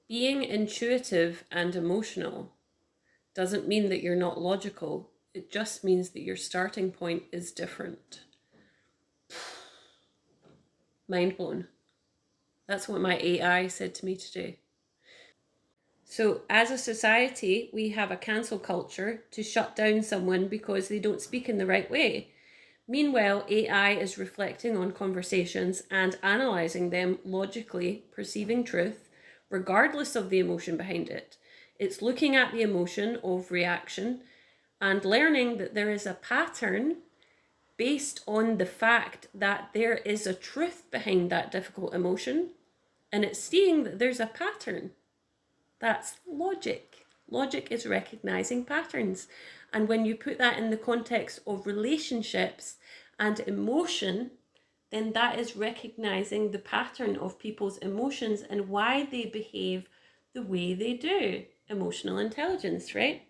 Being intuitive and emotional doesn't mean that you're not logical. It just means that your starting point is different. Mind blown. That's what my AI said to me today. So, as a society, we have a cancel culture to shut down someone because they don't speak in the right way. Meanwhile, AI is reflecting on conversations and analysing them logically, perceiving truth, regardless of the emotion behind it. It's looking at the emotion of reaction and learning that there is a pattern based on the fact that there is a truth behind that difficult emotion. And it's seeing that there's a pattern. That's logic. Logic is recognizing patterns. And when you put that in the context of relationships and emotion, then that is recognizing the pattern of people's emotions and why they behave the way they do. Emotional intelligence, right?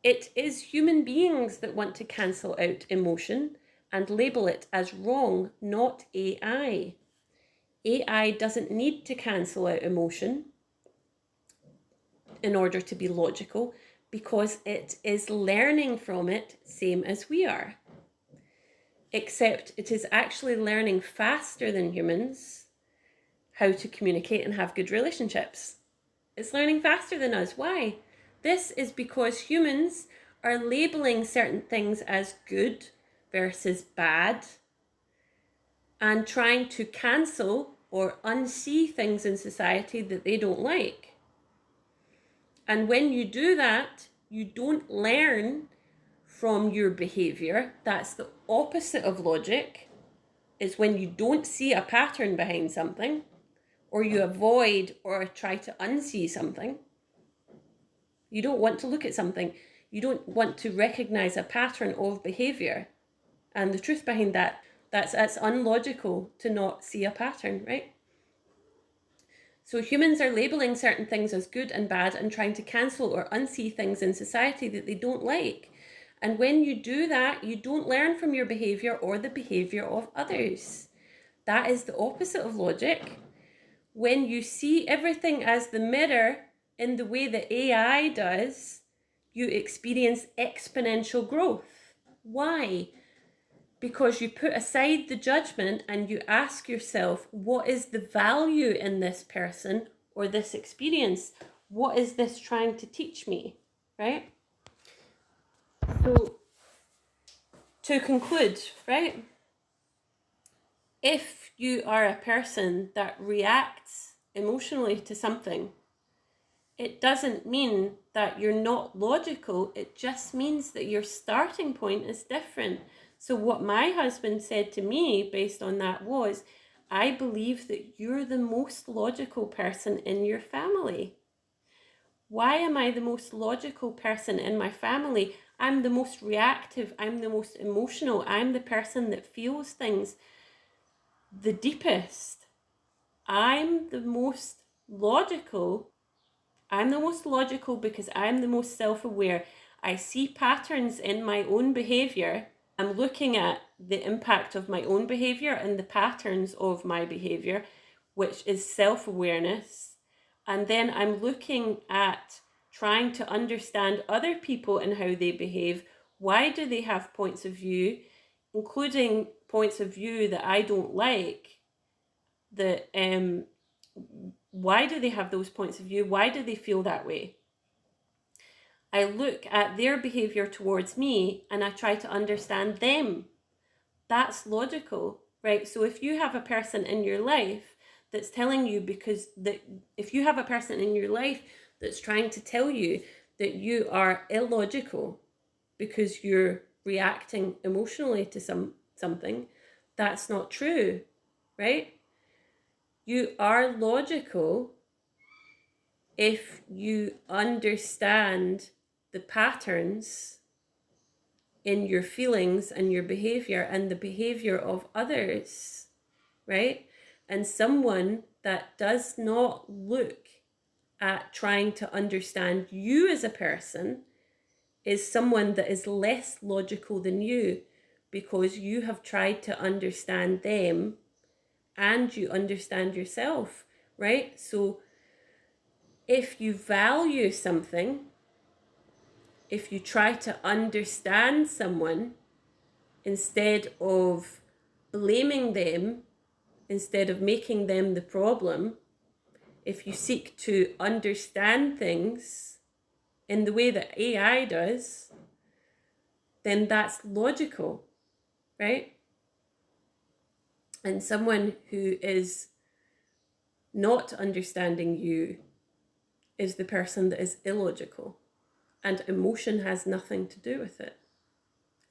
It is human beings that want to cancel out emotion and label it as wrong, not AI. AI doesn't need to cancel out emotion in order to be logical because it is learning from it, same as we are. Except it is actually learning faster than humans how to communicate and have good relationships. It's learning faster than us. Why? This is because humans are labeling certain things as good versus bad and trying to cancel or unsee things in society that they don't like. And when you do that, you don't learn from your behavior. That's the opposite of logic. Is when you don't see a pattern behind something, or you avoid or try to unsee something. You don't want to look at something. You don't want to recognize a pattern of behavior. And the truth behind that, that's unlogical to not see a pattern, right? So humans are labeling certain things as good and bad and trying to cancel or unsee things in society that they don't like. And when you do that, you don't learn from your behavior or the behavior of others. That is the opposite of logic. When you see everything as the mirror in the way that AI does, you experience exponential growth. Why? Because you put aside the judgment and you ask yourself, what is the value in this person or this experience? What is this trying to teach me, right? So, to conclude, right? If you are a person that reacts emotionally to something, it doesn't mean that you're not logical. It just means that your starting point is different. So what my husband said to me based on that was, I believe that you're the most logical person in your family. Why am I the most logical person in my family? I'm the most reactive. I'm the most emotional. I'm the person that feels things the deepest. I'm the most logical. I'm the most logical because I'm the most self-aware. I see patterns in my own behavior. I'm looking at the impact of my own behavior and the patterns of my behavior, which is self-awareness. And then I'm looking at trying to understand other people and how they behave. Why do they have points of view, including points of view that I don't like? That why do they have those points of view? Why do they feel that way? I look at their behavior towards me and I try to understand them. That's logical, right? So if you have a person in your life that's telling you if you have a person in your life that's trying to tell you that you are illogical because you're reacting emotionally to something, that's not true, right? You are logical if you understand the patterns in your feelings and your behavior and the behavior of others, right? And someone that does not look at trying to understand you as a person is someone that is less logical than you because you have tried to understand them and you understand yourself, right? So If you value something, if you try to understand someone instead of blaming them, instead of making them the problem, if you seek to understand things in the way that AI does, then that's logical, right? And someone who is not understanding you is the person that is illogical, and emotion has nothing to do with it.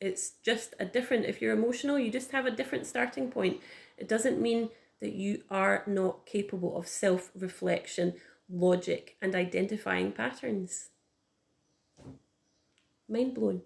It's just a different, if you're emotional, you just have a different starting point. It doesn't mean that you are not capable of self-reflection, logic, and identifying patterns. Mind blown.